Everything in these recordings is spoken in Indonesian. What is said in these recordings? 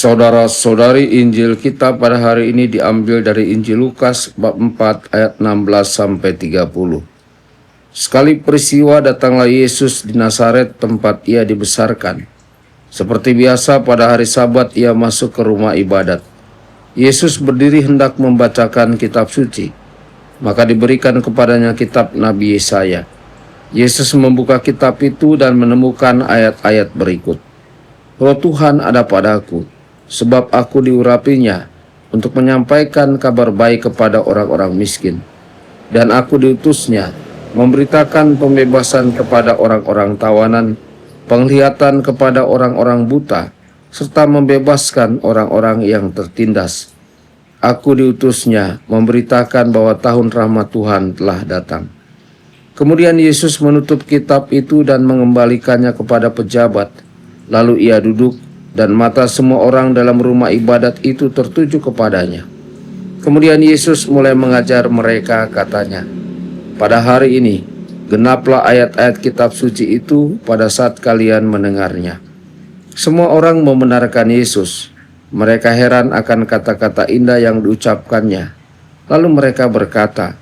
Saudara-saudari, Injil kita pada hari ini diambil dari Injil Lukas bab 4 ayat 16 sampai 30. Sekali peristiwa datanglah Yesus di Nazaret tempat ia dibesarkan. Seperti biasa pada hari Sabat ia masuk ke rumah ibadat. Yesus berdiri hendak membacakan kitab suci. Maka diberikan kepadanya kitab Nabi Yesaya. Yesus membuka kitab itu dan menemukan ayat-ayat berikut. Roh Tuhan ada padaku, sebab aku diurapinya untuk menyampaikan kabar baik kepada orang-orang miskin. Dan aku diutusnya memberitakan pembebasan kepada orang-orang tawanan, penglihatan kepada orang-orang buta, serta membebaskan orang-orang yang tertindas. Aku diutusnya memberitakan bahwa tahun rahmat Tuhan telah datang. Kemudian Yesus menutup kitab itu dan mengembalikannya kepada pejabat. Lalu ia duduk dan mata semua orang dalam rumah ibadat itu tertuju kepadanya. Kemudian Yesus mulai mengajar mereka, katanya, "Pada hari ini genaplah ayat-ayat kitab suci itu pada saat kalian mendengarnya." Semua orang membenarkan Yesus. Mereka heran akan kata-kata indah yang diucapkannya. Lalu mereka berkata,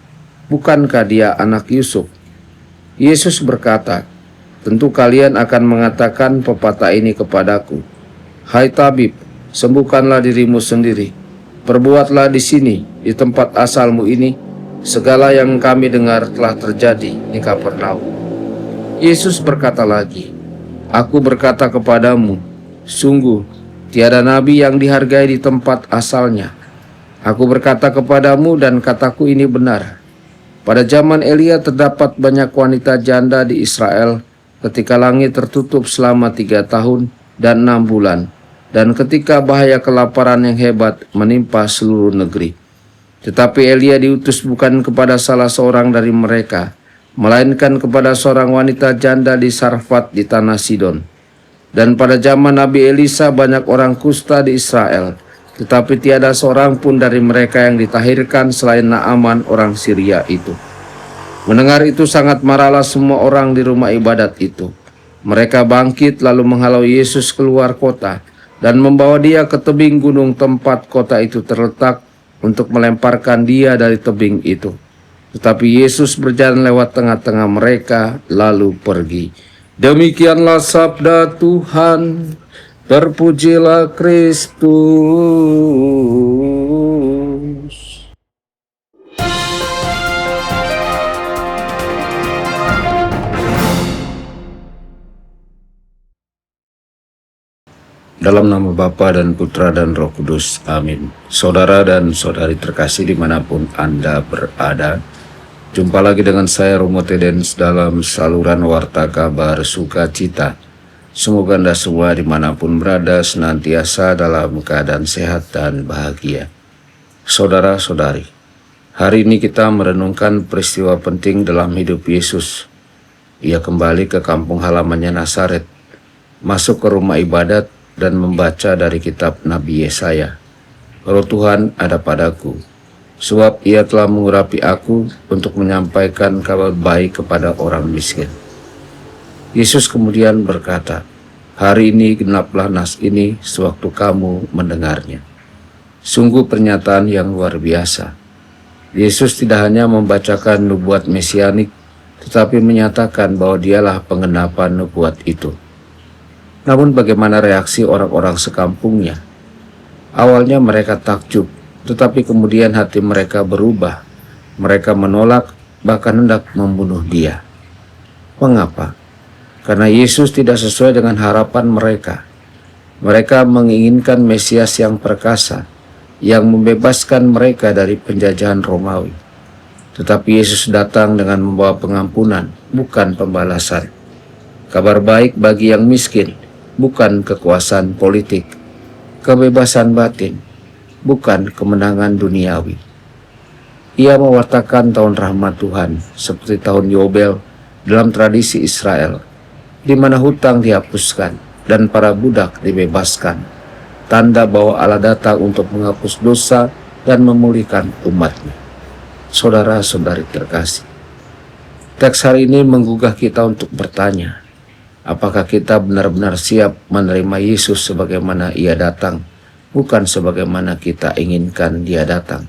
"Bukankah dia anak Yusuf?" Yesus berkata, "Tentu kalian akan mengatakan pepatah ini kepadaku, 'Hai tabib, sembuhkanlah dirimu sendiri. Perbuatlah di sini, di tempat asalmu ini, segala yang kami dengar telah terjadi di Kapernaum.'" Yesus berkata lagi, "Aku berkata kepadamu, sungguh tiada nabi yang dihargai di tempat asalnya. Aku berkata kepadamu dan kataku ini benar. Pada zaman Elia terdapat banyak wanita janda di Israel ketika langit tertutup selama 3 tahun dan 6 bulan, dan ketika bahaya kelaparan yang hebat menimpa seluruh negeri. Tetapi Elia diutus bukan kepada salah seorang dari mereka, melainkan kepada seorang wanita janda di Sarfat di tanah Sidon. Dan pada zaman Nabi Elisa banyak orang kusta di Israel, tetapi tiada seorang pun dari mereka yang ditahirkan selain Naaman orang Syria itu." Mendengar itu sangat marahlah semua orang di rumah ibadat itu. Mereka bangkit lalu menghalau Yesus keluar kota dan membawa dia ke tebing gunung tempat kota itu terletak untuk melemparkan dia dari tebing itu. Tetapi Yesus berjalan lewat tengah-tengah mereka lalu pergi. Demikianlah sabda Tuhan. Terpujilah Kristus. Dalam nama Bapa dan Putra dan Roh Kudus. Amin. Saudara dan saudari terkasih dimanapun Anda berada, jumpa lagi dengan saya Romo Tedens dalam saluran Warta Kabar Sukacita. Semoga Anda semua dimanapun berada senantiasa dalam keadaan sehat dan bahagia. Saudara-saudari, hari ini kita merenungkan peristiwa penting dalam hidup Yesus. Ia kembali ke kampung halamannya Nazaret, masuk ke rumah ibadat dan membaca dari kitab Nabi Yesaya. "Roh Tuhan ada padaku, sebab ia telah mengurapi aku untuk menyampaikan kabar baik kepada orang miskin." Yesus kemudian berkata, "Hari ini genaplah nas ini sewaktu kamu mendengarnya." Sungguh pernyataan yang luar biasa. Yesus tidak hanya membacakan nubuat mesianik, tetapi menyatakan bahwa dialah penggenapan nubuat itu. Namun bagaimana reaksi orang-orang sekampungnya? Awalnya mereka takjub, tetapi kemudian hati mereka berubah. Mereka menolak, bahkan hendak membunuh dia. Mengapa? Karena Yesus tidak sesuai dengan harapan mereka. Mereka menginginkan Mesias yang perkasa, yang membebaskan mereka dari penjajahan Romawi. Tetapi Yesus datang dengan membawa pengampunan, bukan pembalasan. Kabar baik bagi yang miskin, bukan kekuasaan politik. Kebebasan batin, bukan kemenangan duniawi. Ia mewartakan tahun rahmat Tuhan, seperti tahun Yobel dalam tradisi Israel, di mana hutang dihapuskan dan para budak dibebaskan, tanda bahwa Allah datang untuk menghapus dosa dan memulihkan umatnya. Saudara-saudari terkasih, teks hari ini menggugah kita untuk bertanya, apakah kita benar-benar siap menerima Yesus sebagaimana ia datang bukan sebagaimana kita inginkan Dia datang.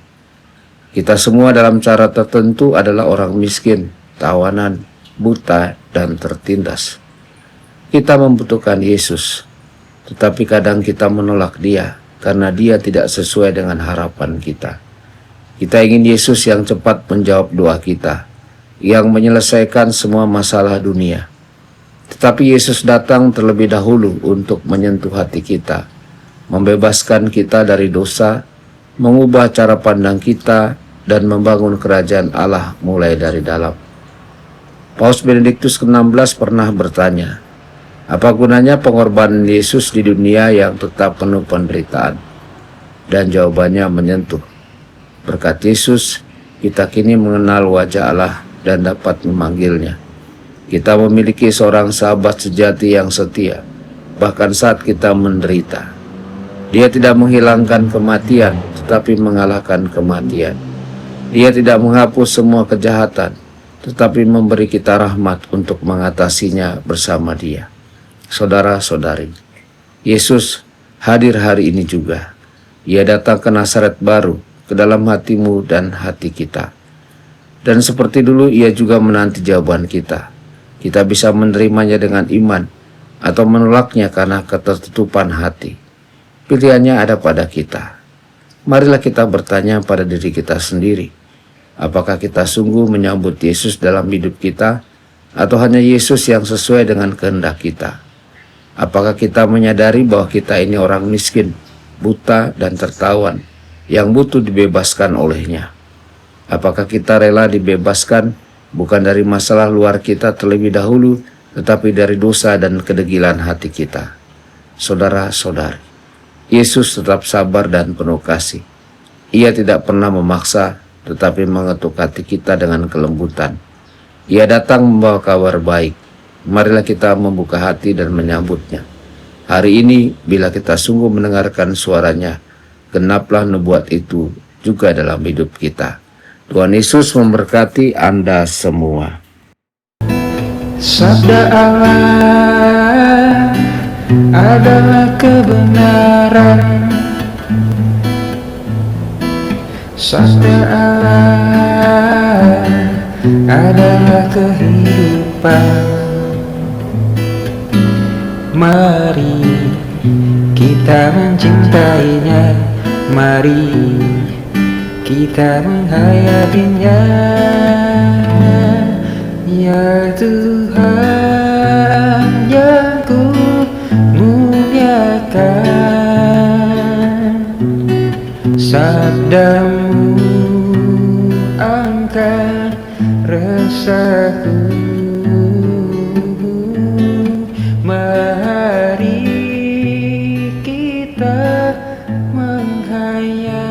Kita semua dalam cara tertentu adalah orang miskin, tawanan, buta, dan tertindas. Kita membutuhkan Yesus, tetapi kadang kita menolak Dia karena Dia tidak sesuai dengan harapan kita. Kita ingin Yesus yang cepat menjawab doa kita, yang menyelesaikan semua masalah dunia. Tetapi Yesus datang terlebih dahulu untuk menyentuh hati kita, membebaskan kita dari dosa, mengubah cara pandang kita, dan membangun kerajaan Allah mulai dari dalam. Paus Benediktus ke-16 pernah bertanya, apa gunanya pengorbanan Yesus di dunia yang tetap penuh penderitaan? Dan jawabannya menyentuh. Berkat Yesus, kita kini mengenal wajah Allah dan dapat memanggilnya. Kita memiliki seorang sahabat sejati yang setia, bahkan saat kita menderita. Dia tidak menghilangkan kematian, tetapi mengalahkan kematian. Dia tidak menghapus semua kejahatan, tetapi memberi kita rahmat untuk mengatasinya bersama Dia. Saudara-saudari, Yesus hadir hari ini juga. Ia datang ke Nazaret baru, ke dalam hatimu dan hati kita. Dan seperti dulu, Ia juga menanti jawaban kita. Kita bisa menerimanya dengan iman, atau menolaknya karena ketertutupan hati. Pilihannya ada pada kita. Marilah kita bertanya pada diri kita sendiri. Apakah kita sungguh menyambut Yesus dalam hidup kita, atau hanya Yesus yang sesuai dengan kehendak kita? Apakah kita menyadari bahwa kita ini orang miskin, buta, dan tertawan, yang butuh dibebaskan olehnya? Apakah kita rela dibebaskan bukan dari masalah luar kita terlebih dahulu, tetapi dari dosa dan kedegilan hati kita? Saudara-saudari, Yesus tetap sabar dan penuh kasih. Ia tidak pernah memaksa, tetapi mengetuk hati kita dengan kelembutan. Ia datang membawa kabar baik. Marilah kita membuka hati dan menyambutnya. Hari ini, bila kita sungguh mendengarkan suaranya, genaplah nubuat itu juga dalam hidup kita. Tuhan Yesus memberkati Anda semua. Sabda Allah adalah kebenaran. Sabda Allah adalah kehidupan. Mari kita mencintainya, mari kita menghayatinya. Ya Tuhan yang ku muliakan, sabdamu angkat resahku. Mari kita menghayati